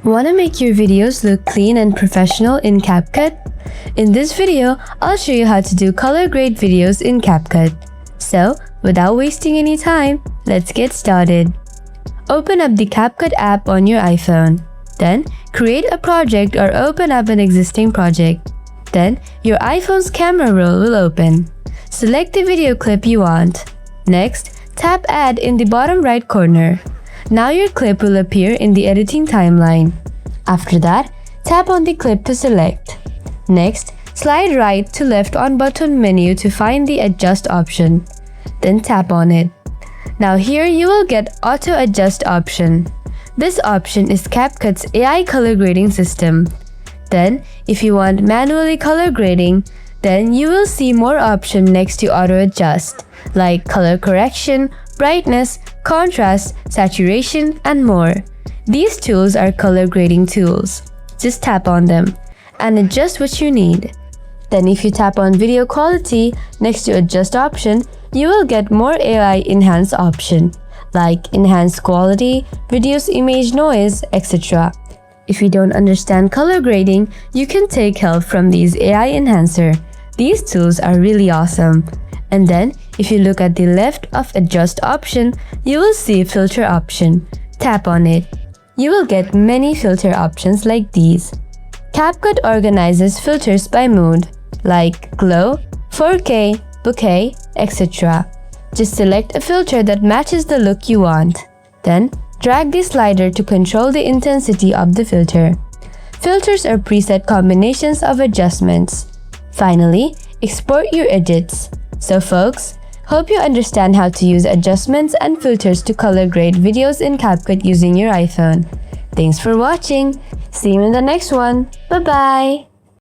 Want to make your videos look clean and professional in CapCut? In this video, I'll show you how to do color grade videos in CapCut. So, without wasting any time, let's get started. Open up the CapCut app on your iPhone. Then, create a project or open up an existing project. Then, your iPhone's camera roll will open. Select the video clip you want. Next, tap Add in the bottom right corner. Now your clip will appear in the editing timeline. After that, tap on the clip to select. Next, slide right to left on button menu to find the Adjust option. Then tap on it. Now here you will get Auto Adjust option. This option is CapCut's AI color grading system. Then, if you want manually color grading, then you will see more options next to Auto Adjust, like color correction, brightness, contrast, saturation, and more. These tools are color grading tools. Just tap on them and adjust what you need. Then if you tap on video quality next to Adjust option, you will get more AI enhanced option, like enhanced quality, reduce image noise, etc. If you don't understand color grading, you can take help from these AI enhancer. These tools are really awesome. And then, if you look at the left of Adjust option, you will see Filter option. Tap on it. You will get many filter options like these. CapCut organizes filters by mood, like glow, 4K, bokeh, etc. Just select a filter that matches the look you want. Then, drag the slider to control the intensity of the filter. Filters are preset combinations of adjustments. Finally, export your edits. So folks, hope you understand how to use adjustments and filters to color grade videos in CapCut using your iPhone. Thanks for watching. See you in the next one. Bye-bye.